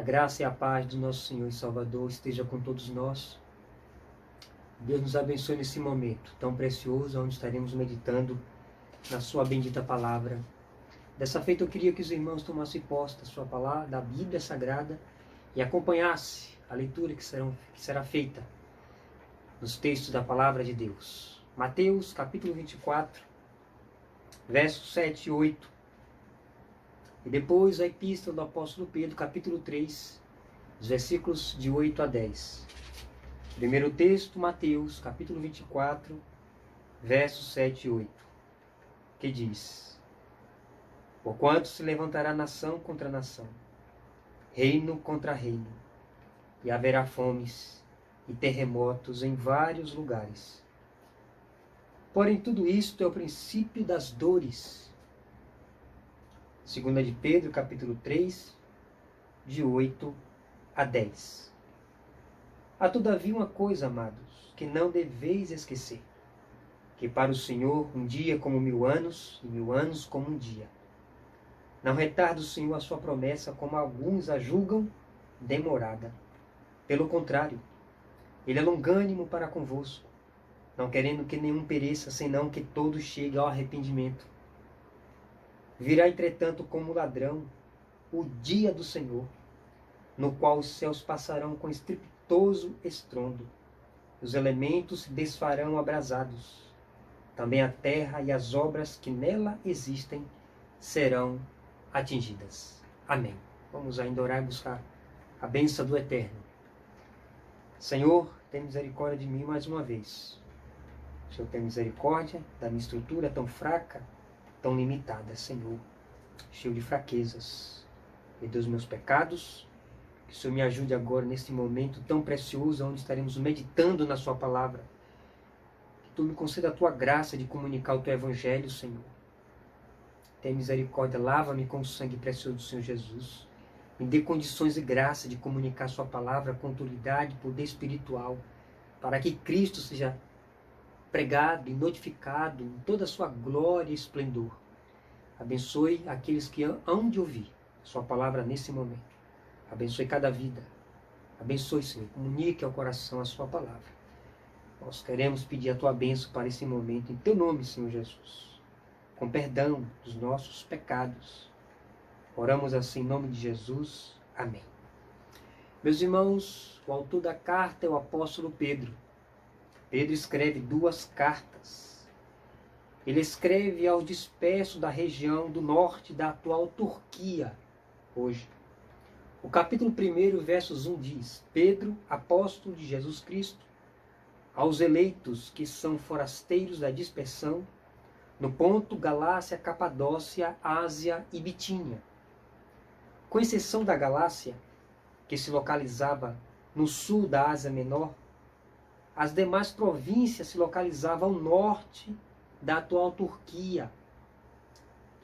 graça e a paz do nosso Senhor e Salvador esteja com todos nós. Deus nos abençoe nesse momento tão precioso, onde estaremos meditando na sua bendita palavra. Dessa feita eu queria que os irmãos tomassem posse da sua palavra, da Bíblia Sagrada, e acompanhasse a leitura que será feita nos textos da palavra de Deus. Mateus capítulo 24, versos 7 e 8. E depois a epístola do apóstolo Pedro, capítulo 3, os versículos de 8 a 10. Primeiro texto, Mateus, capítulo 24, versos 7 e 8, que diz: Porquanto se levantará nação contra nação, reino contra reino, e haverá fomes e terremotos em vários lugares. Porém, tudo isto é o princípio das dores. Segunda de Pedro, capítulo 3, de 8 a 10. Há todavia uma coisa, amados, que não deveis esquecer, que para o Senhor um dia como 1000 anos, e 1000 anos como um dia. Não retarda o Senhor a sua promessa, como alguns a julgam demorada. Pelo contrário, Ele é longânimo para convosco, não querendo que nenhum pereça, senão que todos cheguem ao arrependimento. Virá, entretanto, como ladrão o dia do Senhor, no qual os céus passarão com estrepitoso estrondo, os elementos se desfarão abrasados, também a terra e as obras que nela existem serão atingidas. Amém. Vamos ainda orar e buscar a bênção do Eterno. Senhor, tem misericórdia de mim mais uma vez. O Senhor tem misericórdia da minha estrutura tão fraca, tão limitada, Senhor, cheio de fraquezas. Perdoa os meus pecados. Que o Senhor me ajude agora, neste momento tão precioso, onde estaremos meditando na sua palavra. Que Tu me conceda a Tua graça de comunicar o Teu Evangelho, Senhor. Tenha misericórdia, lava-me com o sangue precioso do Senhor Jesus. Me dê condições e graça de comunicar a Sua palavra com autoridade e poder espiritual, para que Cristo seja pregado e notificado em toda a sua glória e esplendor. Abençoe aqueles que hão de ouvir a Sua palavra nesse momento. Abençoe cada vida. Abençoe, Senhor. Comunique ao coração a Sua palavra. Nós queremos pedir a Tua bênção para esse momento, em Teu nome, Senhor Jesus. Com perdão dos nossos pecados. Oramos assim em nome de Jesus. Amém. Meus irmãos, o autor da carta é o apóstolo Pedro. Pedro escreve 2 cartas. Ele escreve aos dispersos da região do norte da atual Turquia, hoje. O capítulo 1, versos 1 diz: Pedro, apóstolo de Jesus Cristo, aos eleitos que são forasteiros da dispersão, no Ponto, Galácia, Capadócia, Ásia e Bitínia. Com exceção da Galácia, que se localizava no sul da Ásia Menor, as demais províncias se localizavam ao norte da atual Turquia,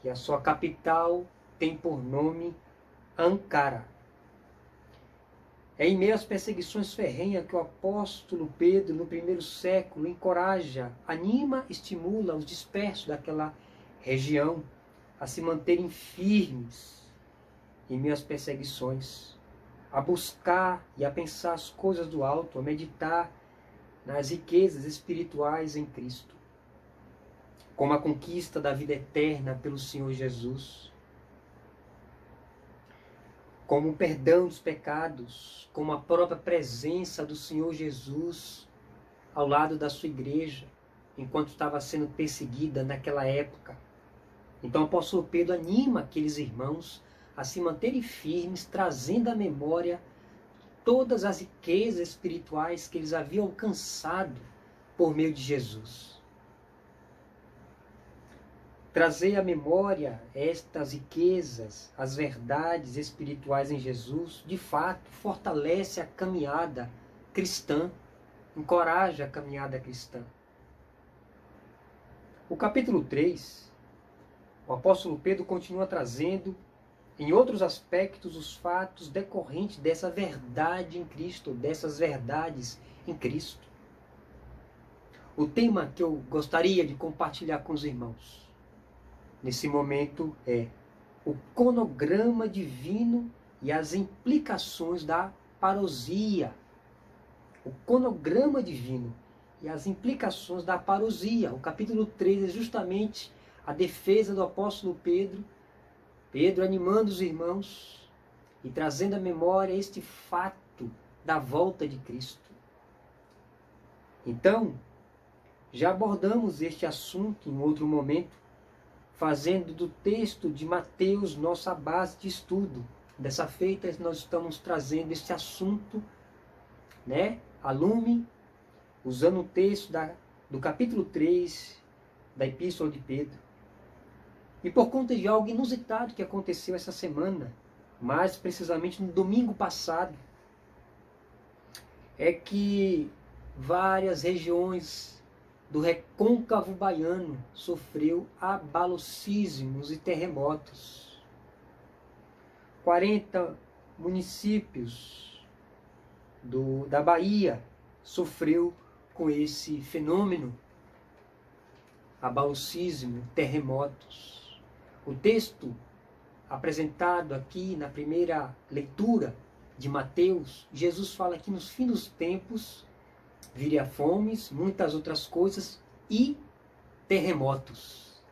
que a sua capital tem por nome Ankara. É em meio às perseguições ferrenhas que o apóstolo Pedro, no primeiro século, encoraja, anima, estimula os dispersos daquela região a se manterem firmes em meio às perseguições, a buscar e a pensar as coisas do alto, a meditar nas riquezas espirituais em Cristo, como a conquista da vida eterna pelo Senhor Jesus, como o perdão dos pecados, como a própria presença do Senhor Jesus ao lado da sua igreja, enquanto estava sendo perseguida naquela época. Então o apóstolo Pedro anima aqueles irmãos a se manterem firmes, trazendo à memória todas as riquezas espirituais que eles haviam alcançado por meio de Jesus. Trazer à memória estas riquezas, as verdades espirituais em Jesus, de fato, fortalece a caminhada cristã, encoraja a caminhada cristã. O capítulo 3, o apóstolo Pedro continua trazendo, em outros aspectos, os fatos decorrentes dessa verdade em Cristo, dessas verdades em Cristo. O tema que eu gostaria de compartilhar com os irmãos nesse momento é o cronograma divino e as implicações da parousia, o cronograma divino e as implicações da parousia. O capítulo 3 é justamente a defesa do apóstolo Pedro, animando os irmãos e trazendo à memória este fato da volta de Cristo. Então, já abordamos este assunto em outro momento, fazendo do texto de Mateus nossa base de estudo. Dessa feita, nós estamos trazendo este assunto, a lume, usando o texto do capítulo 3 da Epístola de Pedro. E por conta de algo inusitado que aconteceu essa semana, mais precisamente no domingo passado, é que várias regiões do recôncavo baiano sofreu abalosismos e terremotos. 40 municípios da Bahia sofreu com esse fenômeno, abalosismo, terremotos. O texto apresentado aqui na primeira leitura de Mateus, Jesus fala que nos fins dos tempos viria fomes, muitas outras coisas e terremotos.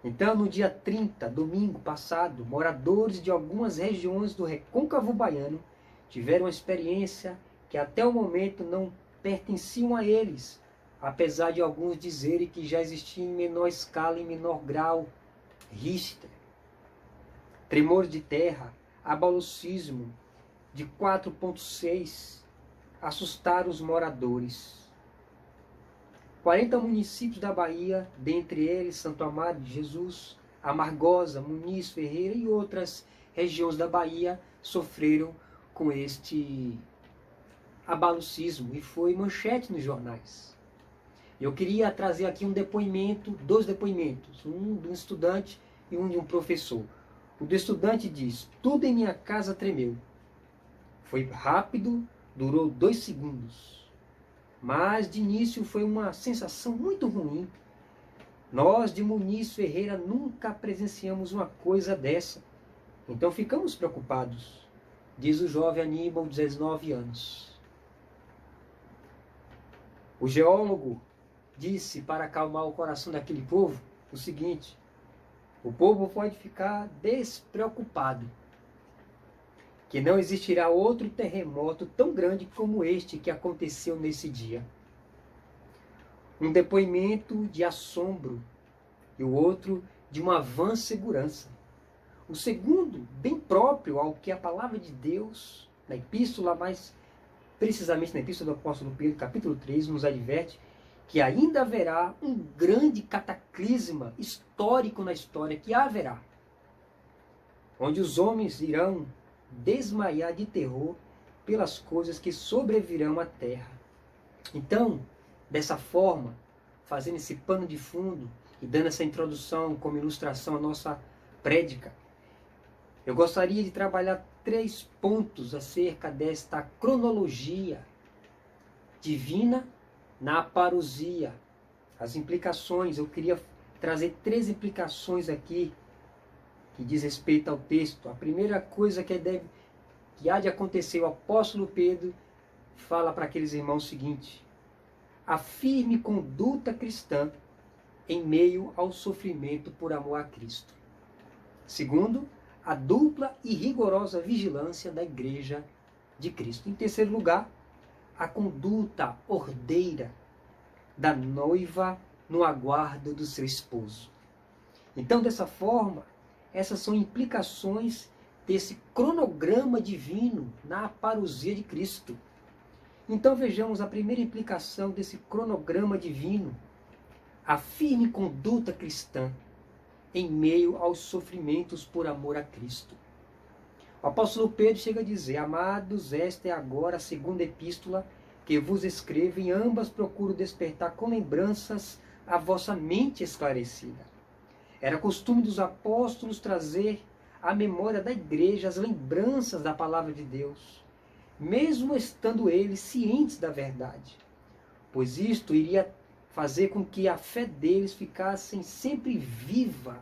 Então, no dia 30, domingo passado, moradores de algumas regiões do recôncavo baiano tiveram uma experiência que até o momento não pertenciam a eles, apesar de alguns dizerem que já existia em menor escala, em menor grau. Richter, tremor de terra, abalosismo de 4,6 assustaram os moradores. 40 municípios da Bahia, dentre eles Santo Amaro de Jesus, Amargosa, Muniz, Ferreira e outras regiões da Bahia sofreram com este abalosismo e foi manchete nos jornais. Eu queria trazer aqui dois depoimentos, um de um estudante e um de um professor. O do estudante diz: tudo em minha casa tremeu. Foi rápido, durou 2 segundos. Mas de início foi uma sensação muito ruim. Nós de Muniz Ferreira nunca presenciamos uma coisa dessa. Então ficamos preocupados, diz o jovem Aníbal, 19 anos. O geólogo disse, para acalmar o coração daquele povo, o seguinte: o povo pode ficar despreocupado, que não existirá outro terremoto tão grande como este que aconteceu nesse dia. Um depoimento de assombro e o outro de uma vã segurança. O segundo, bem próprio ao que a palavra de Deus, na epístola, mais precisamente na epístola do apóstolo Pedro, capítulo 3, nos adverte que ainda haverá um grande cataclisma histórico na história, que haverá, onde os homens irão desmaiar de terror pelas coisas que sobrevirão à terra. Então, dessa forma, fazendo esse pano de fundo e dando essa introdução como ilustração à nossa prédica, eu gostaria de trabalhar 3 pontos acerca desta cronologia divina na parousia. As implicações, eu queria trazer 3 implicações aqui que diz respeito ao texto. A primeira coisa que há de acontecer, o apóstolo Pedro fala para aqueles irmãos o seguinte: a firme conduta cristã em meio ao sofrimento por amor a Cristo. Segundo, a dupla e rigorosa vigilância da igreja de Cristo. Em terceiro lugar, a conduta ordeira da noiva no aguardo do seu esposo. Então, dessa forma, essas são implicações desse cronograma divino na parousia de Cristo. Então vejamos a primeira implicação desse cronograma divino: a firme conduta cristã em meio aos sofrimentos por amor a Cristo. O apóstolo Pedro chega a dizer: amados, esta é agora a segunda epístola que vos escrevo, em ambas procuro despertar com lembranças a vossa mente esclarecida. Era costume dos apóstolos trazer à memória da igreja as lembranças da palavra de Deus, mesmo estando eles cientes da verdade, pois isto iria fazer com que a fé deles ficasse sempre viva,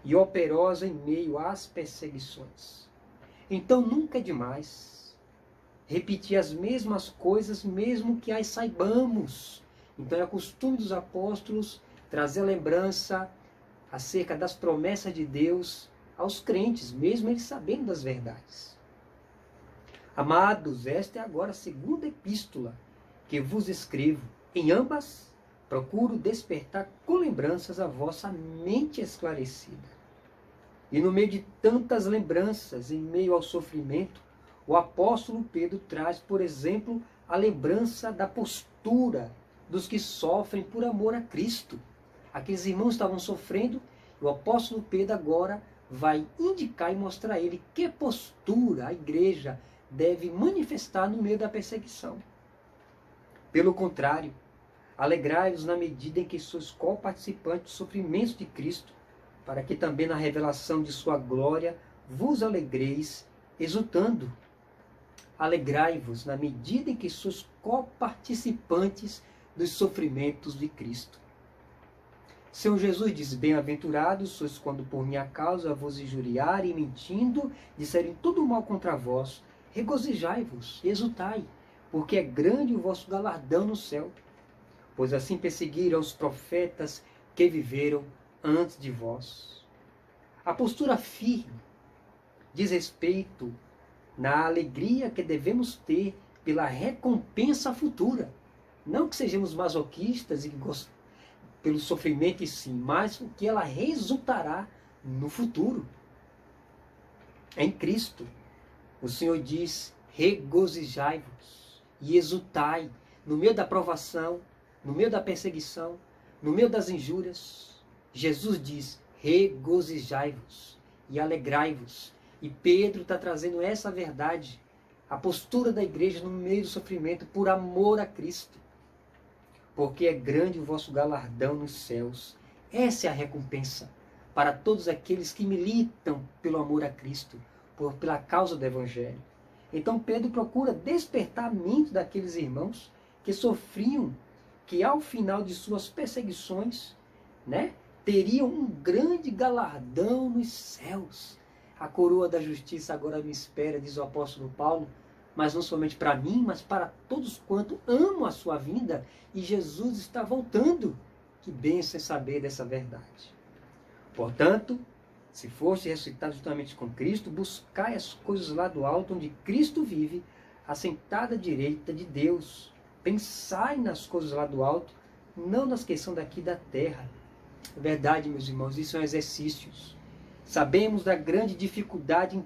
e operosa em meio às perseguições. Então nunca é demais repetir as mesmas coisas, mesmo que as saibamos. Então é o costume dos apóstolos trazer lembrança acerca das promessas de Deus aos crentes, mesmo eles sabendo das verdades. Amados, esta é agora a segunda epístola que vos escrevo. Em ambas, procuro despertar com lembranças a vossa mente esclarecida. E no meio de tantas lembranças, em meio ao sofrimento, o apóstolo Pedro traz, por exemplo, a lembrança da postura dos que sofrem por amor a Cristo. Aqueles irmãos estavam sofrendo, e o apóstolo Pedro agora vai indicar e mostrar a ele que postura a igreja deve manifestar no meio da perseguição. Pelo contrário, alegrai-vos na medida em que sois co-participantes dos sofrimentos de Cristo, para que também na revelação de sua glória vos alegreis, exultando. Alegrai-vos na medida em que sois co-participantes dos sofrimentos de Cristo. Senhor Jesus diz, bem-aventurados sois quando por minha causa vos injuriarem, mentindo, disserem tudo mal contra vós. Regozijai-vos, exultai, porque é grande o vosso galardão no céu. Pois assim perseguiram os profetas que viveram antes de vós. A postura firme diz respeito na alegria que devemos ter pela recompensa futura. Não que sejamos masoquistas e pelo sofrimento em si, mas o que ela resultará no futuro. Em Cristo, o Senhor diz, regozijai-vos e exultai no meio da provação, no meio da perseguição, no meio das injúrias. Jesus diz, regozijai-vos e alegrai-vos. E Pedro está trazendo essa verdade, a postura da igreja no meio do sofrimento por amor a Cristo. Porque é grande o vosso galardão nos céus. Essa é a recompensa para todos aqueles que militam pelo amor a Cristo, pela causa do Evangelho. Então Pedro procura despertar a mente daqueles irmãos que sofriam, que ao final de suas perseguições, teriam um grande galardão nos céus. A coroa da justiça agora me espera, diz o apóstolo Paulo, mas não somente para mim, mas para todos quanto amam a sua vinda, e Jesus está voltando. Que bênção é saber dessa verdade. Portanto, se foste ressuscitado juntamente com Cristo, buscai as coisas lá do alto, onde Cristo vive, assentado à direita de Deus. Pensai nas coisas lá do alto, não nas questões daqui da terra. É verdade, meus irmãos, isso são exercícios. Sabemos da grande dificuldade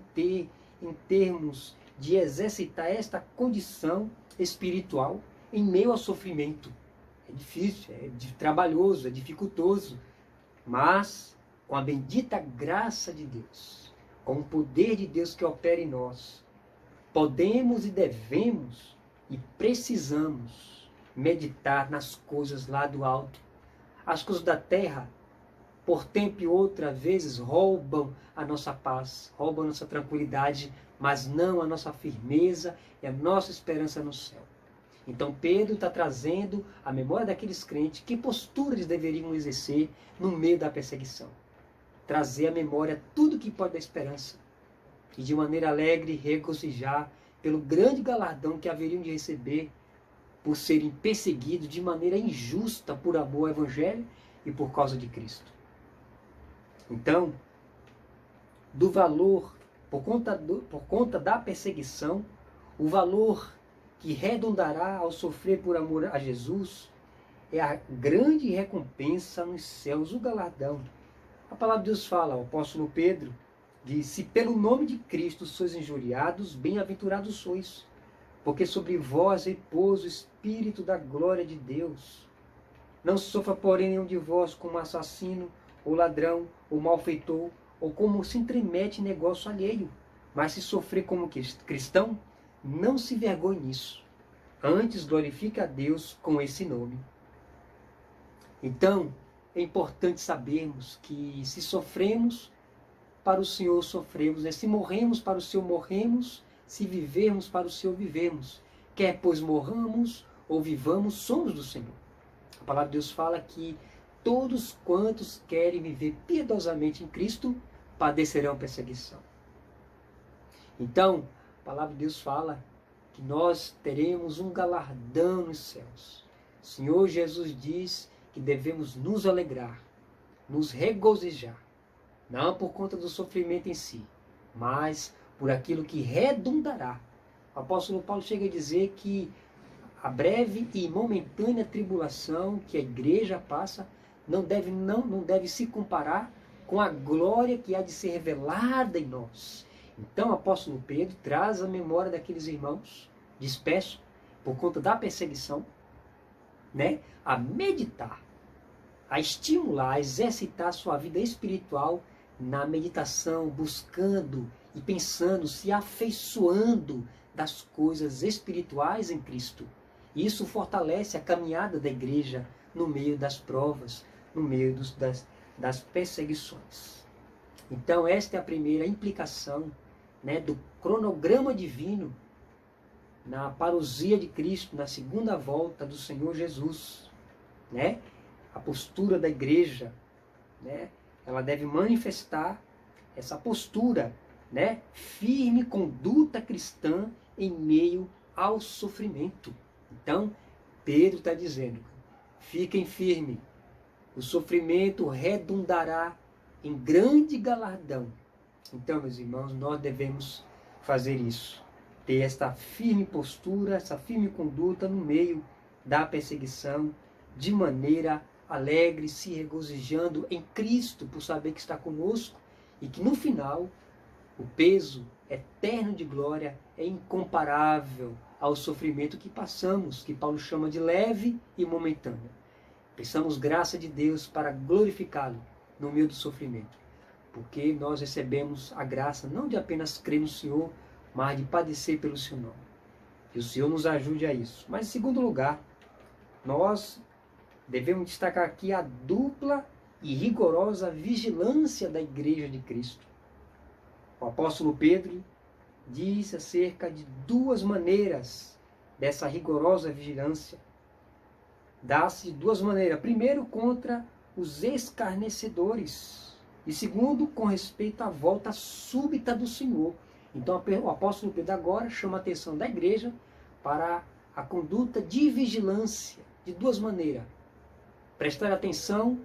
em termos de exercitar esta condição espiritual em meio ao sofrimento. É difícil, é trabalhoso, é dificultoso, mas com a bendita graça de Deus, com o poder de Deus que opera em nós, podemos e devemos e precisamos meditar nas coisas lá do alto. As coisas da terra, por tempo e outra vezes, roubam a nossa paz, roubam a nossa tranquilidade, mas não a nossa firmeza e a nossa esperança no céu. Então Pedro está trazendo a memória daqueles crentes, que postura eles deveriam exercer no meio da perseguição. Trazer à memória tudo que pode dar esperança e de maneira alegre regozijar pelo grande galardão que haveriam de receber por serem perseguidos de maneira injusta por amor ao Evangelho e por causa de Cristo. Então, do valor, por conta da perseguição, o valor que redundará ao sofrer por amor a Jesus é a grande recompensa nos céus, o galardão. A palavra de Deus fala, o apóstolo Pedro diz, se pelo nome de Cristo sois injuriados, bem-aventurados sois, porque sobre vós repousa o Espírito da glória de Deus. Não sofra, porém, nenhum de vós como assassino, ou ladrão, ou malfeitor, ou como se intromete em negócio alheio. Mas se sofrer como cristão, não se vergonhe nisso. Antes glorifique a Deus com esse nome. Então, é importante sabermos que se sofremos, para o Senhor sofremos. Se morremos, para o Senhor morremos. Se vivermos, para o Senhor vivemos. Quer pois morramos ou vivamos, somos do Senhor. A palavra de Deus fala que todos quantos querem viver piedosamente em Cristo, padecerão perseguição. Então, a palavra de Deus fala que nós teremos um galardão nos céus. O Senhor Jesus diz que devemos nos alegrar, nos regozijar, não por conta do sofrimento em si, mas por aquilo que redundará. O apóstolo Paulo chega a dizer que a breve e momentânea tribulação que a igreja passa não deve se comparar com a glória que há de ser revelada em nós. Então o apóstolo Pedro traz a memória daqueles irmãos dispersos por conta da perseguição, né, a meditar, a estimular, a exercitar a sua vida espiritual na meditação, buscando e pensando, se afeiçoando das coisas espirituais em Cristo. Isso fortalece a caminhada da igreja no meio das provas, no meio das perseguições. Então esta é a primeira implicação, né, do cronograma divino na parousia de Cristo, na segunda volta do Senhor Jesus, né? A postura da igreja, né? Ela deve manifestar essa postura, né? Firme conduta cristã em meio ao sofrimento. Então, Pedro está dizendo, fiquem firmes, o sofrimento redundará em grande galardão. Então, meus irmãos, nós devemos fazer isso, ter esta firme postura, essa firme conduta no meio da perseguição, de maneira alegre, se regozijando em Cristo, por saber que está conosco e que no final o peso eterno de glória é incomparável ao sofrimento que passamos, que Paulo chama de leve e momentâneo. Peçamos graça de Deus para glorificá-lo no meio do sofrimento, porque nós recebemos a graça não de apenas crer no Senhor, mas de padecer pelo seu nome. Que o Senhor nos ajude a isso. Mas em segundo lugar, nós devemos destacar aqui a dupla e rigorosa vigilância da Igreja de Cristo. O apóstolo Pedro diz acerca de duas maneiras dessa rigorosa vigilância. Dá-se de duas maneiras. Primeiro, contra os escarnecedores. E segundo, com respeito à volta súbita do Senhor. Então o apóstolo Pedro agora chama a atenção da igreja para a conduta de vigilância, de duas maneiras. Prestar atenção,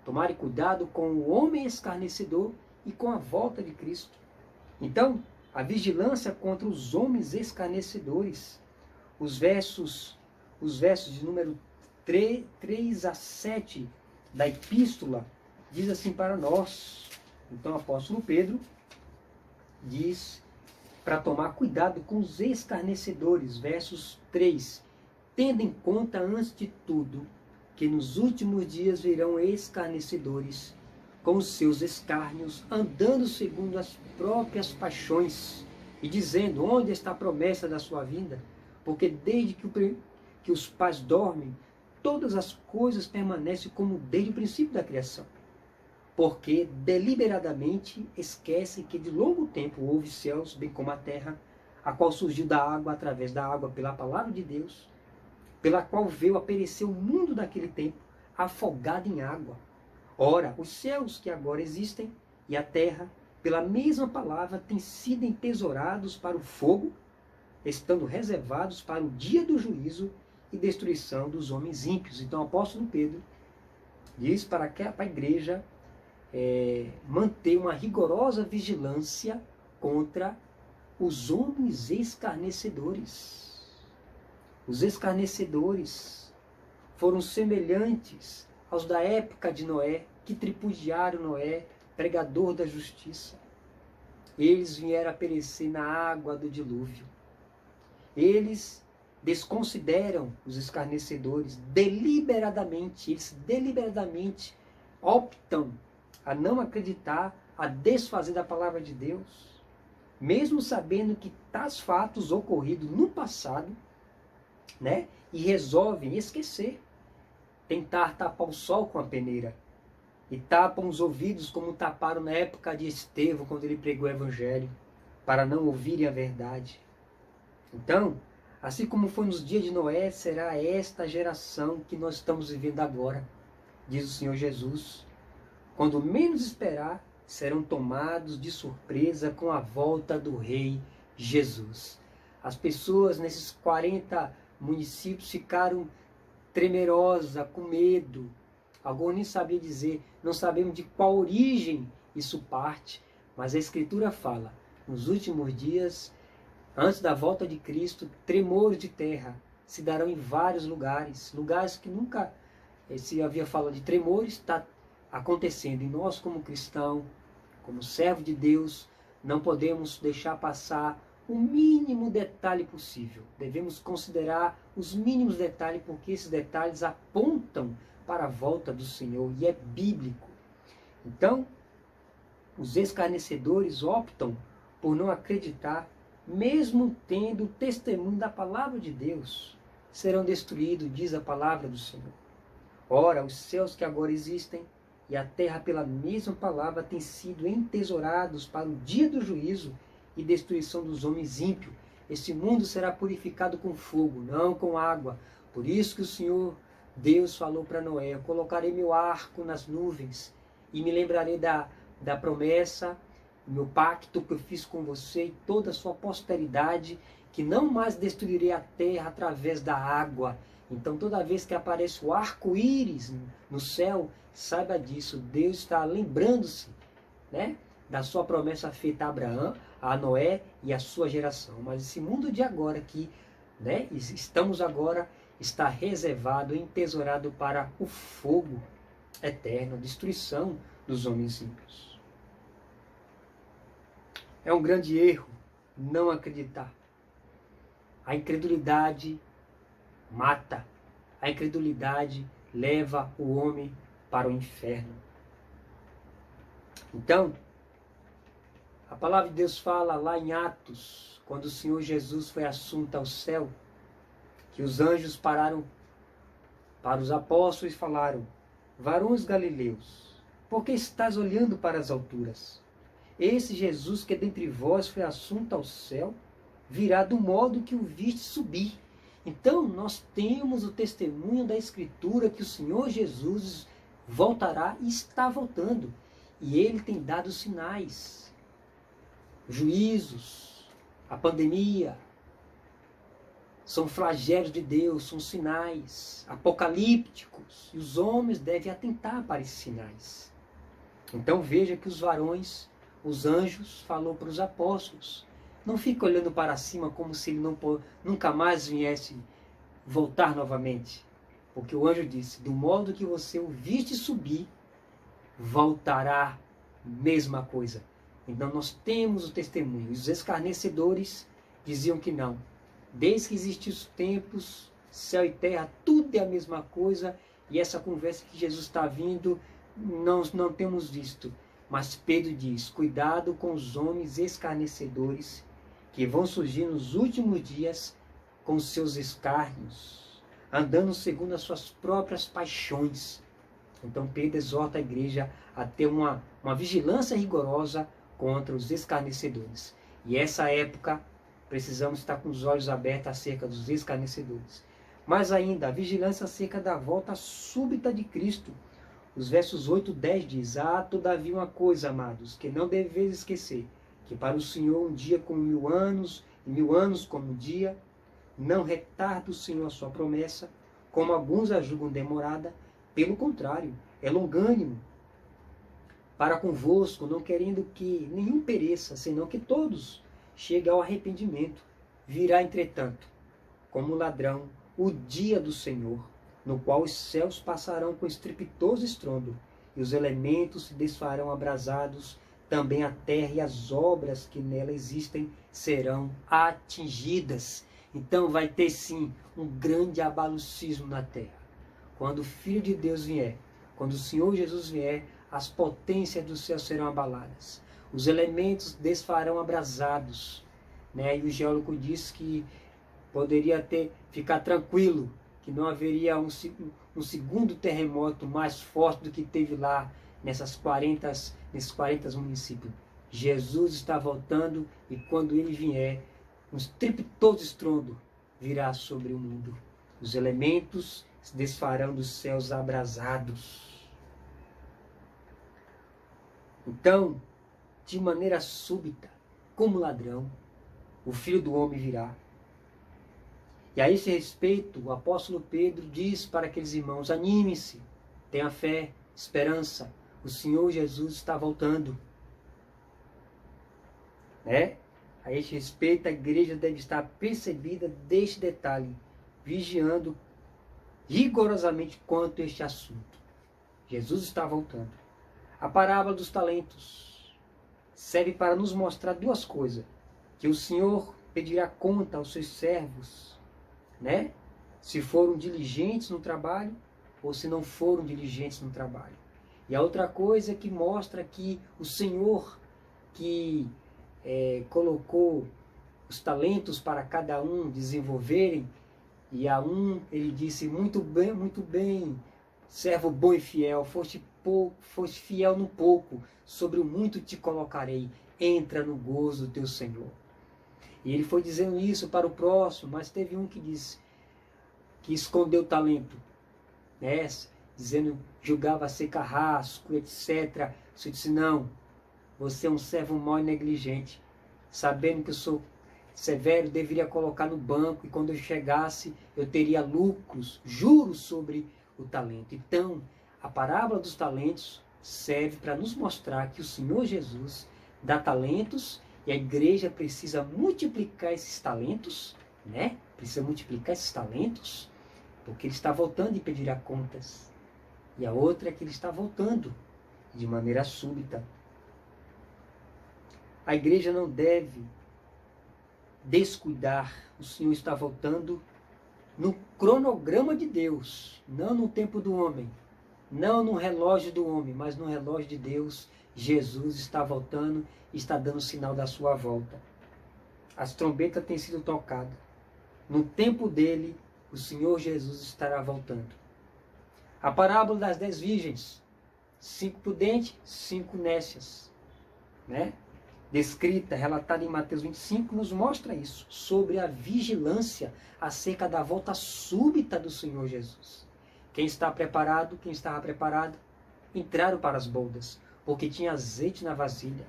tomar cuidado com o homem escarnecedor e com a volta de Cristo. Então, a vigilância contra os homens escarnecedores. Os versos de número 3 a 7 da epístola diz assim para nós. Então o apóstolo Pedro diz para tomar cuidado com os escarnecedores, versos 3. Tendo em conta, antes de tudo, que nos últimos dias virão escarnecedores, com os seus escárnios, andando segundo as próprias paixões, e dizendo, onde está a promessa da sua vinda? Porque desde que os pais dormem, todas as coisas permanecem como desde o princípio da criação. Porque deliberadamente esquecem que de longo tempo houve céus, bem como a terra, a qual surgiu da água, através da água, pela palavra de Deus, pela qual veio a perecer o mundo daquele tempo, afogado em água. Ora, os céus que agora existem e a terra, pela mesma palavra, têm sido entesourados para o fogo, estando reservados para o dia do juízo e destruição dos homens ímpios. Então o apóstolo Pedro diz para a igreja manter uma rigorosa vigilância contra os homens escarnecedores. Os escarnecedores foram semelhantes aos da época de Noé, que tripudiaram Noé, pregador da justiça. Eles vieram a perecer na água do dilúvio. Eles desconsideram os escarnecedores deliberadamente. Eles deliberadamente optam a não acreditar, a desfazer da palavra de Deus, mesmo sabendo que tais fatos ocorridos no passado, né, e resolvem esquecer, tentar tapar o sol com a peneira, e tapam os ouvidos como taparam na época de Estevão, quando ele pregou o evangelho, para não ouvirem a verdade. Então, assim como foi nos dias de Noé, será esta geração que nós estamos vivendo agora, diz o Senhor Jesus. Quando menos esperar, serão tomados de surpresa com a volta do Rei Jesus. As pessoas nesses 40 municípios ficaram tremerosas, com medo. Alguns nem sabiam dizer, não sabemos de qual origem isso parte, mas a Escritura fala, nos últimos dias, antes da volta de Cristo, tremores de terra se darão em vários lugares, lugares que nunca se havia falado de tremores, está acontecendo. E nós, como cristão, como servo de Deus, não podemos deixar passar o mínimo detalhe possível. Devemos considerar os mínimos detalhes, porque esses detalhes apontam para a volta do Senhor e é bíblico. Então, os escarnecedores optam por não acreditar, mesmo tendo o testemunho da palavra de Deus. Serão destruídos, diz a palavra do Senhor. Ora, os céus que agora existem e a terra pela mesma palavra têm sido entesourados para o dia do juízo e destruição dos homens ímpios. Este mundo será purificado com fogo, não com água. Por isso que o Senhor Deus falou para Noé, eu colocarei meu arco nas nuvens e me lembrarei da promessa, meu pacto que eu fiz com você e toda a sua posteridade, que não mais destruirei a terra através da água. Então toda vez que aparece o arco-íris no céu, saiba disso, Deus está lembrando-se, né, da sua promessa feita a Abraão, a Noé e a sua geração. Mas esse mundo de agora aqui, né, estamos agora, está reservado, entesourado para o fogo eterno, a destruição dos homens ímpios. É um grande erro não acreditar. A incredulidade mata. A incredulidade leva o homem para o inferno. Então, a palavra de Deus fala lá em Atos, quando o Senhor Jesus foi assunto ao céu, que os anjos pararam para os apóstolos e falaram: varões galileus, por que estás olhando para as alturas? Esse Jesus que dentre vós foi assunto ao céu, virá do modo que o viste subir. Então, nós temos o testemunho da Escritura que o Senhor Jesus voltará e está voltando. E Ele tem dado sinais, juízos, a pandemia, são flagelos de Deus, são sinais apocalípticos. E os homens devem atentar para esses sinais. Então veja que os varões, os anjos, falou para os apóstolos. Não fica olhando para cima como se ele nunca mais viesse voltar novamente. Porque o anjo disse, do modo que você o viste subir, voltará mesma coisa. Então nós temos o testemunho. Os escarnecedores diziam que não. Desde que existem os tempos, céu e terra, tudo é a mesma coisa. E essa conversa que Jesus está vindo, não temos visto. Mas Pedro diz, cuidado com os homens escarnecedores que vão surgir nos últimos dias com seus escárnios, andando segundo as suas próprias paixões. Então Pedro exorta a igreja a ter uma vigilância rigorosa contra os escarnecedores. E essa época precisamos estar com os olhos abertos acerca dos escarnecedores. Mas ainda, a vigilância acerca da volta súbita de Cristo. Os versos 8 e 10 diz, todavia uma coisa, amados, que não deveis esquecer, que para o Senhor um dia como 1000 anos, e 1000 anos como um dia, não retarda o Senhor a sua promessa, como alguns a julgam demorada, pelo contrário, é longânimo para convosco, não querendo que nenhum pereça, senão que todos cheguem ao arrependimento. Virá, entretanto, como ladrão, o dia do Senhor, no qual os céus passarão com estrepitoso estrondo, e os elementos se desfarão abrasados, também a terra e as obras que nela existem serão atingidas. Então vai ter sim um grande abalucismo na terra. Quando o Filho de Deus vier, quando o Senhor Jesus vier, as potências do céu serão abaladas. Os elementos desfarão abrasados. E o geólogo diz que poderia ficar tranquilo, que não haveria um segundo terremoto mais forte do que teve lá nesses 40 municípios. Jesus está voltando e quando ele vier, um estrepitoso estrondo virá sobre o mundo. Os elementos se desfarão dos céus abrasados. Então, de maneira súbita, como ladrão, o Filho do Homem virá. E a esse respeito, o apóstolo Pedro diz para aqueles irmãos: anime-se, tenha fé, esperança, o Senhor Jesus está voltando. Né? A esse respeito, a igreja deve estar percebida deste detalhe, vigiando rigorosamente quanto a este assunto. Jesus está voltando. A parábola dos talentos serve para nos mostrar duas coisas: que o Senhor pedirá conta aos seus servos, né? Se foram diligentes no trabalho ou se não foram diligentes no trabalho. E a outra coisa que mostra que o Senhor que colocou os talentos para cada um desenvolverem, e a um ele disse: muito bem, servo bom e fiel, foste fiel no pouco, sobre o muito te colocarei, entra no gozo do teu Senhor. E ele foi dizendo isso para o próximo, mas teve um que disse, que escondeu o talento, né? Dizendo, julgava ser carrasco, etc. Você disse: não, você é um servo mau e negligente, sabendo que eu sou severo, deveria colocar no banco, e quando eu chegasse, eu teria lucros, juros sobre o talento. Então, a parábola dos talentos serve para nos mostrar que o Senhor Jesus dá talentos, e a igreja precisa multiplicar esses talentos, né? Precisa multiplicar esses talentos, porque ele está voltando e pedirá contas. E a outra é que ele está voltando de maneira súbita. A igreja não deve descuidar. O Senhor está voltando no cronograma de Deus, não no tempo do homem, não no relógio do homem, mas no relógio de Deus. Jesus está voltando e está dando sinal da sua volta. As trombetas têm sido tocadas. No tempo dele, o Senhor Jesus estará voltando. A parábola das 10 virgens, 5 prudentes, 5 nécias, né? Descrita, relatada em Mateus 25, nos mostra isso, sobre a vigilância acerca da volta súbita do Senhor Jesus. Quem estava preparado, entraram para as bodas, porque tinha azeite na vasilha.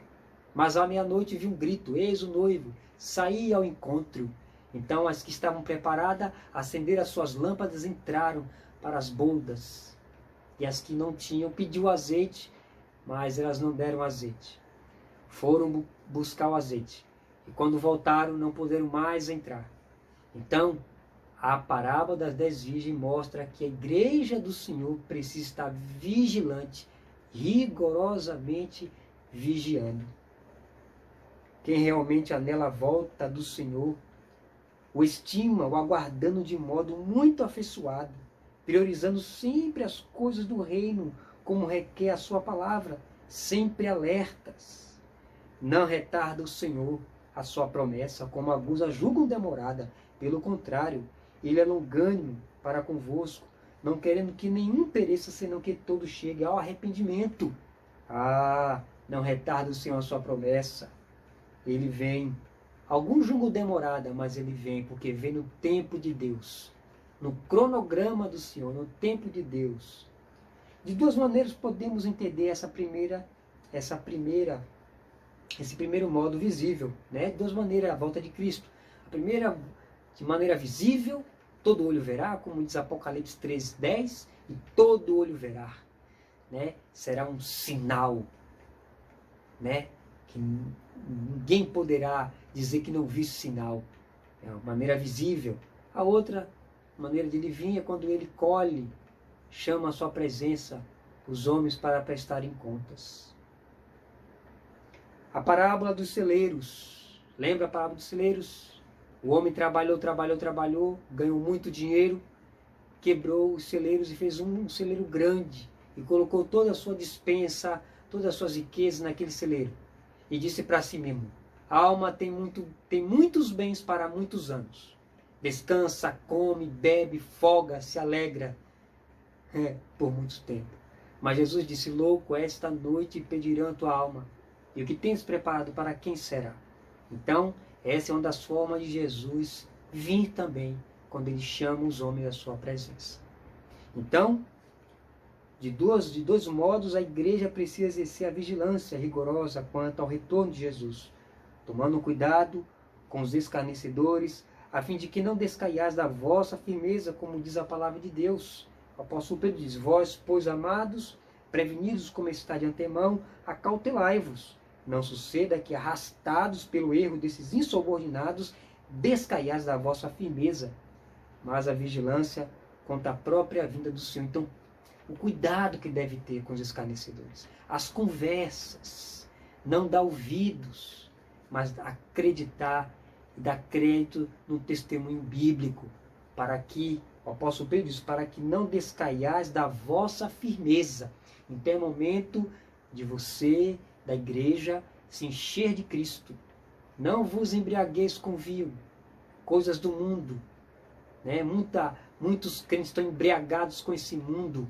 Mas à meia-noite viu um grito: eis o noivo, saí ao encontro. Então as que estavam preparadas acenderam as suas lâmpadas e entraram para as bodas. E as que não tinham pediu azeite, mas elas não deram azeite. Foram buscar o azeite. E quando voltaram, não puderam mais entrar. Então, a parábola das 10 virgens mostra que a igreja do Senhor precisa estar vigilante, rigorosamente vigiando. Quem realmente anela a volta do Senhor, o estima, o aguardando de modo muito afeiçoado, priorizando sempre as coisas do reino, como requer a sua palavra, sempre alertas. Não retarda o Senhor a sua promessa, como alguns a julgam demorada. Pelo contrário, ele é longânimo para convosco, não querendo que nenhum pereça, senão que todos cheguem ao arrependimento. Não retarda o Senhor a sua promessa. Ele vem. Alguns julgam demorada, mas ele vem, porque vem no tempo de Deus, no cronograma do Senhor, no tempo de Deus. De duas maneiras podemos entender esse primeiro modo visível, né? De duas maneiras, a volta de Cristo. A primeira, de maneira visível, todo olho verá, como diz Apocalipse 13:10, e todo olho verá, né? Será um sinal, né? Que ninguém poderá dizer que não viu esse sinal. É uma maneira visível. A outra maneira de ele vir é quando ele colhe, chama a sua presença os homens para prestarem contas. A parábola dos celeiros. Lembra a parábola dos celeiros? O homem trabalhou, ganhou muito dinheiro, quebrou os celeiros e fez um celeiro grande e colocou toda a sua despensa, todas as suas riquezas naquele celeiro. E disse para si mesmo: a alma tem muitos bens para muitos anos. Descansa, come, bebe, folga, se alegra por muito tempo. Mas Jesus disse: louco, esta noite pedirão a tua alma. E o que tens preparado, para quem será? Então, essa é uma das formas de Jesus vir também, quando ele chama os homens à sua presença. Então, de dois modos, a igreja precisa exercer a vigilância rigorosa quanto ao retorno de Jesus, tomando cuidado com os escarnecedores, a fim de que não descaiais da vossa firmeza, como diz a palavra de Deus. O apóstolo Pedro diz: vós, pois, amados, prevenidos como está de antemão, acautelai-vos. Não suceda que, arrastados pelo erro desses insubordinados, descaiais da vossa firmeza. Mas a vigilância contra a própria vinda do Senhor. Então, o cuidado que deve ter com os escarnecedores. As conversas. Não dar ouvidos, mas acreditar e dar crédito no testemunho bíblico. Para que, o apóstolo Pedro diz, para que não descaiais da vossa firmeza. Então é momento de você, da igreja, se encher de Cristo. Não vos embriagueis com vinho, coisas do mundo. Né? Muitos crentes estão embriagados com esse mundo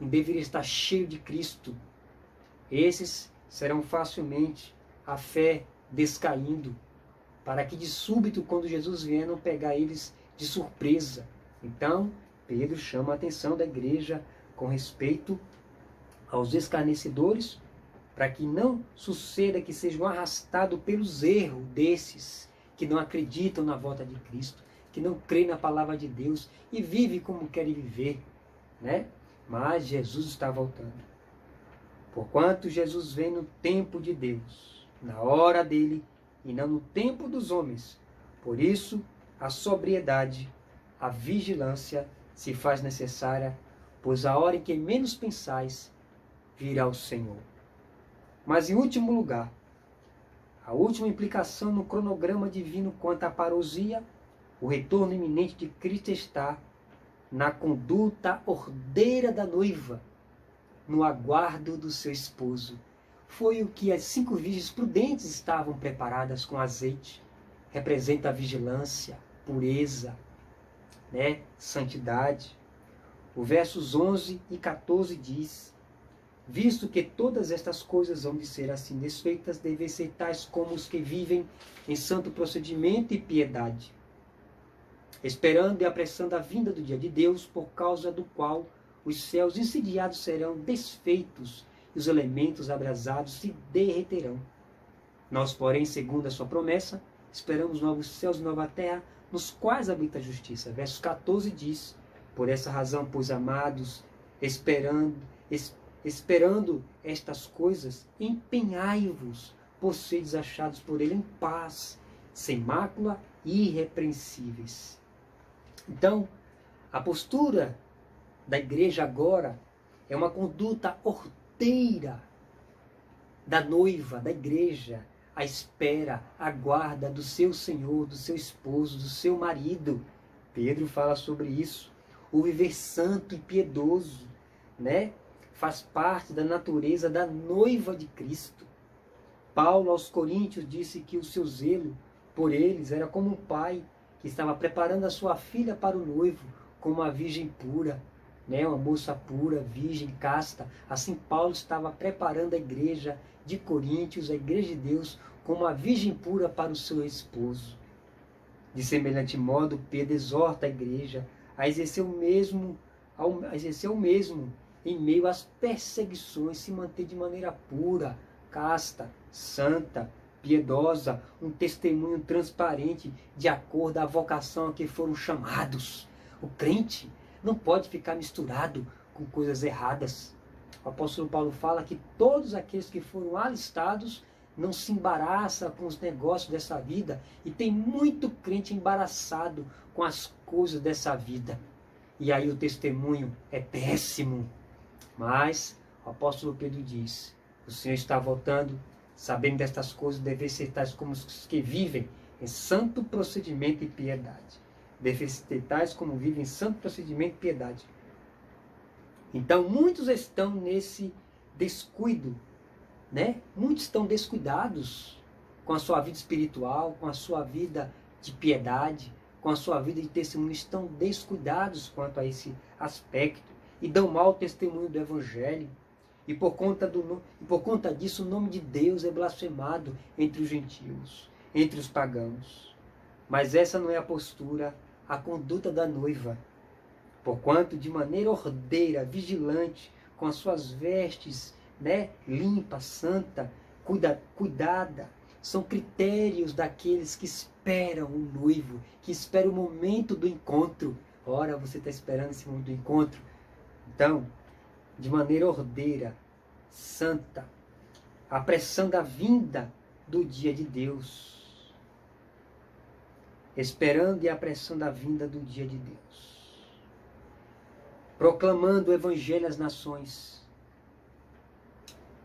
e deveriam estar cheios de Cristo. Esses serão facilmente a fé descaindo, para que de súbito, quando Jesus vier, não pegar eles de surpresa. Então, Pedro chama a atenção da igreja com respeito aos escarnecedores, para que não suceda que sejam arrastados pelos erros desses que não acreditam na volta de Cristo, que não creem na palavra de Deus e vivem como querem viver, né? Mas Jesus está voltando. Porquanto Jesus vem no tempo de Deus, na hora dele e não no tempo dos homens. Por isso, a sobriedade, a vigilância se faz necessária, pois a hora em que menos pensais, virá o Senhor. Mas em último lugar, a última implicação no cronograma divino quanto à parousia, o retorno iminente de Cristo está na conduta ordeira da noiva, no aguardo do seu esposo. Foi o que as 5 virgens prudentes estavam preparadas com azeite. Representa a vigilância, pureza, né? Santidade. O versos 11 e 14 diz: visto que todas estas coisas hão de ser assim desfeitas, devem ser tais como os que vivem em santo procedimento e piedade, esperando e apressando a vinda do dia de Deus, por causa do qual os céus incendiados serão desfeitos e os elementos abrasados se derreterão. Nós, porém, segundo a sua promessa, esperamos novos céus e nova terra, nos quais habita a justiça. Verso 14 diz: por essa razão, pois, amados, esperando estas coisas, empenhai-vos por seres achados por ele em paz, sem mácula e irrepreensíveis. Então, a postura da igreja agora é uma conduta ordeira da noiva, da igreja, à espera, à guarda do seu Senhor, do seu esposo, do seu marido. Pedro fala sobre isso. O viver santo e piedoso, né? Faz parte da natureza da noiva de Cristo. Paulo aos Coríntios disse que o seu zelo por eles era como um pai que estava preparando a sua filha para o noivo, como uma virgem pura, né? Uma moça pura, virgem, casta. Assim Paulo estava preparando a igreja de Coríntios, a igreja de Deus, como uma virgem pura para o seu esposo. De semelhante modo, Pedro exorta a igreja a exercer o mesmo em meio às perseguições, se manter de maneira pura, casta, santa, piedosa, um testemunho transparente de acordo à vocação a que foram chamados. O crente não pode ficar misturado com coisas erradas. O apóstolo Paulo fala que todos aqueles que foram alistados não se embaraçam com os negócios dessa vida, e tem muito crente embaraçado com as coisas dessa vida. E aí o testemunho é péssimo. Mas o apóstolo Pedro diz: o Senhor está voltando, sabendo destas coisas, devem ser tais como os que vivem em santo procedimento e piedade. Devem ser tais como vivem em santo procedimento e piedade. Então muitos estão nesse descuido, né? Muitos estão descuidados com a sua vida espiritual, com a sua vida de piedade, com a sua vida de testemunho. Estão descuidados quanto a esse aspecto e dão mau testemunho do Evangelho. E por conta disso, o nome de Deus é blasfemado entre os gentios, entre os pagãos. Mas essa não é a postura, a conduta da noiva. Porquanto, de maneira ordeira, vigilante, com as suas vestes, né, limpa, santa, cuidada, são critérios daqueles que esperam o noivo, que esperam o momento do encontro. Ora, você está esperando esse momento do encontro. Então, de maneira ordeira, santa, a pressão da vinda do dia de Deus. Esperando e a pressão da vinda do dia de Deus. Proclamando o evangelho às nações,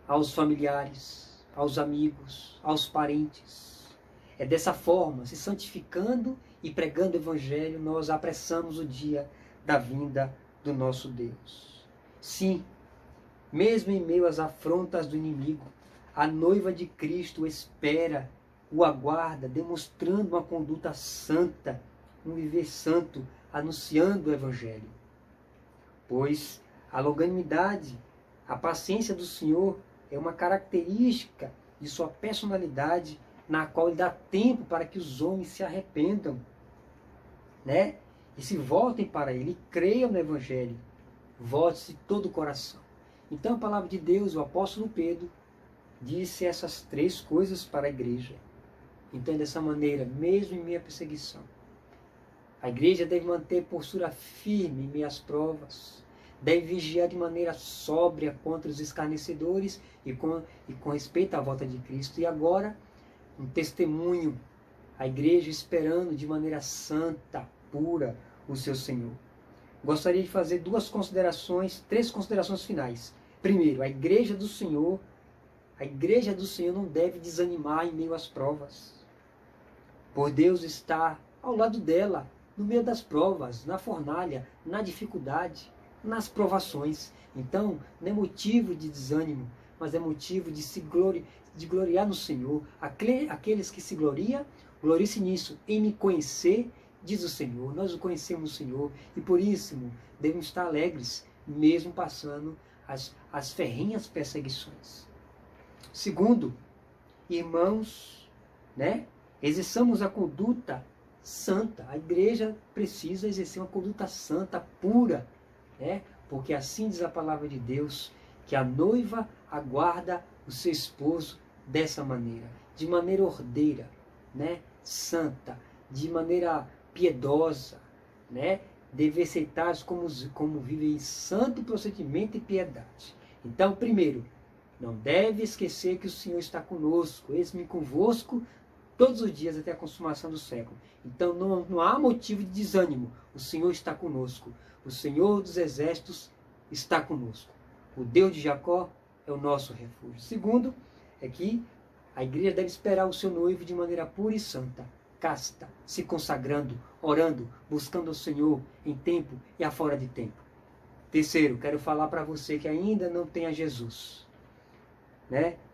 aos familiares, aos amigos, aos parentes. É dessa forma, se santificando e pregando o evangelho, nós apressamos o dia da vinda do nosso Deus. Sim, mesmo em meio às afrontas do inimigo, a noiva de Cristo espera, o aguarda, demonstrando uma conduta santa, um viver santo, anunciando o evangelho. Pois a longanimidade, a paciência do Senhor é uma característica de sua personalidade, na qual ele dá tempo para que os homens se arrependam, né? E se voltem para ele, e creiam no evangelho. Volte-se de todo o coração. Então a palavra de Deus, o apóstolo Pedro, disse essas três coisas para a igreja. Então, dessa maneira, mesmo em meio à perseguição, a igreja deve manter postura firme em meio às provas, deve vigiar de maneira sóbria contra os escarnecedores e com respeito à volta de Cristo. E agora, um testemunho, a igreja esperando de maneira santa, pura, o seu Senhor. Gostaria de fazer três considerações finais. Primeiro, a igreja do Senhor não deve desanimar em meio às provas. Por Deus estar ao lado dela, no meio das provas, na fornalha, na dificuldade, nas provações. Então, não é motivo de desânimo, mas é motivo de gloriar no Senhor. Aqueles que se gloriam, gloriem-se nisso, em me conhecer, diz o Senhor. Nós o conhecemos o Senhor e por isso devemos estar alegres, mesmo passando as ferrenhas perseguições. Segundo, irmãos, exerçamos a conduta santa. A igreja precisa exercer uma conduta santa, pura, porque assim diz a palavra de Deus, que a noiva aguarda o seu esposo dessa maneira, de maneira ordeira, santa, de maneira piedosa, deve aceitar como vivem em santo procedimento e piedade. Então, primeiro, não deve esquecer que o Senhor está conosco, eis-me convosco todos os dias até a consumação do século. Então não há motivo de desânimo, o Senhor está conosco, o Senhor dos exércitos está conosco. O Deus de Jacó é o nosso refúgio. Segundo, é que a igreja deve esperar o seu noivo de maneira pura e santa, casta, se consagrando, orando, buscando o Senhor em tempo e a fora de tempo. Terceiro, quero falar para você que ainda não tem a Jesus,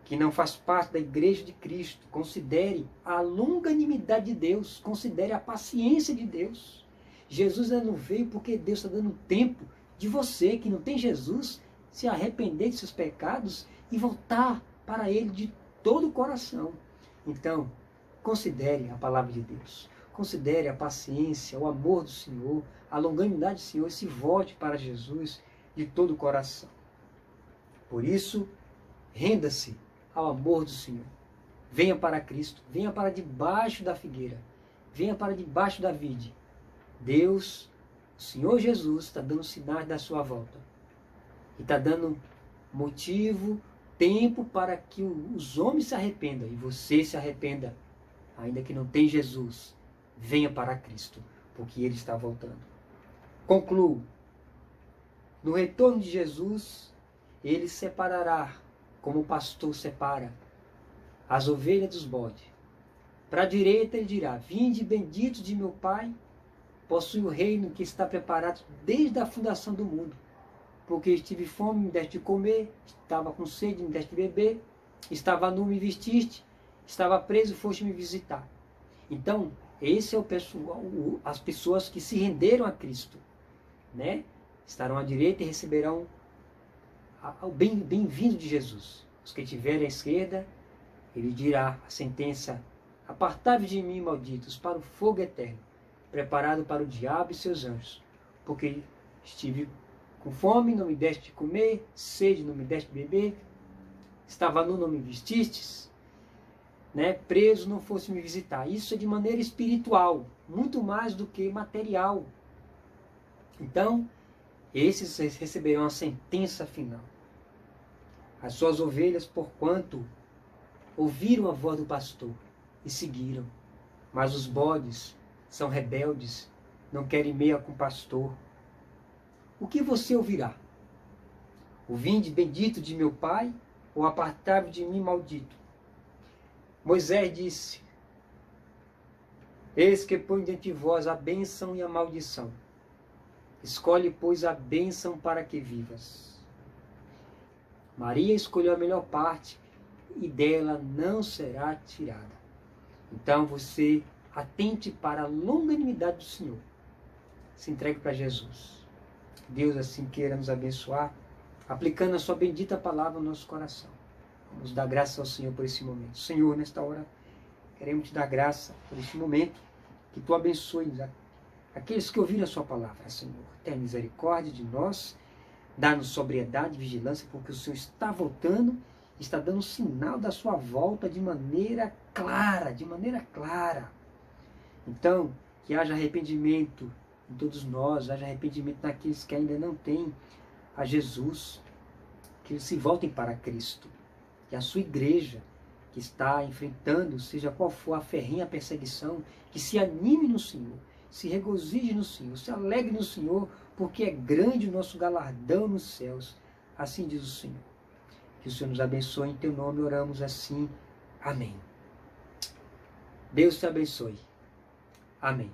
que não faz parte da igreja de Cristo. Considere a longanimidade de Deus, considere a paciência de Deus. Jesus ainda não veio porque Deus está dando tempo de você, que não tem Jesus, se arrepender de seus pecados e voltar para Ele de todo o coração. Então, considere a palavra de Deus, considere a paciência, o amor do Senhor, a longanimidade do Senhor e se volte para Jesus de todo o coração. Por isso, renda-se ao amor do Senhor. Venha para Cristo, venha para debaixo da figueira, venha para debaixo da vide. Deus, o Senhor Jesus, está dando sinais da sua volta. E está dando motivo, tempo para que os homens se arrependam e você se arrependa. Ainda que não tenha Jesus, venha para Cristo, porque Ele está voltando. Concluo. No retorno de Jesus, Ele separará, como o pastor separa, as ovelhas dos bodes. Para a direita Ele dirá: vinde benditos de meu Pai, possui o reino que está preparado desde a fundação do mundo. Porque estive fome, me deste de comer, estava com sede, me deste de beber, estava nu, me vestiste, estava preso, foste me visitar. Então, esse é o pessoal, as pessoas que se renderam a Cristo, estarão à direita e receberão o bem-vindo de Jesus. Os que estiverem à esquerda, Ele dirá a sentença: apartai-vos de mim, malditos, para o fogo eterno, preparado para o diabo e seus anjos. Porque estive com fome, não me deste de comer, sede, não me deste de beber, estava nu, não me vestistes, preso, não fosse me visitar. Isso é de maneira espiritual, muito mais do que material. Então, esses receberão a sentença final. As suas ovelhas, porquanto ouviram a voz do pastor e seguiram. Mas os bodes são rebeldes, não querem meia com o pastor. O que você ouvirá? O vinde bendito de meu pai, ou apartai-vos de mim maldito? Moisés disse: eis que põe diante de vós a bênção e a maldição. Escolhe, pois, a bênção para que vivas. Maria escolheu a melhor parte, e dela não será tirada. Então você atente para a longanimidade do Senhor. Se entregue para Jesus. Deus assim queira nos abençoar, aplicando a sua bendita palavra no nosso coração. Vamos dar graça ao Senhor por esse momento. Senhor, nesta hora, queremos te dar graça por este momento, que tu abençoes aqueles que ouviram a sua palavra, Senhor. Tenha misericórdia de nós, dá-nos sobriedade e vigilância, porque o Senhor está voltando, está dando sinal da sua volta de maneira clara, Então, que haja arrependimento em todos nós, haja arrependimento naqueles que ainda não têm a Jesus, que eles se voltem para Cristo. Que a sua igreja, que está enfrentando, seja qual for a ferrenha perseguição, que se anime no Senhor, se regozije no Senhor, se alegre no Senhor, porque é grande o nosso galardão nos céus. Assim diz o Senhor. Que o Senhor nos abençoe, em teu nome oramos assim. Amém. Deus te abençoe. Amém.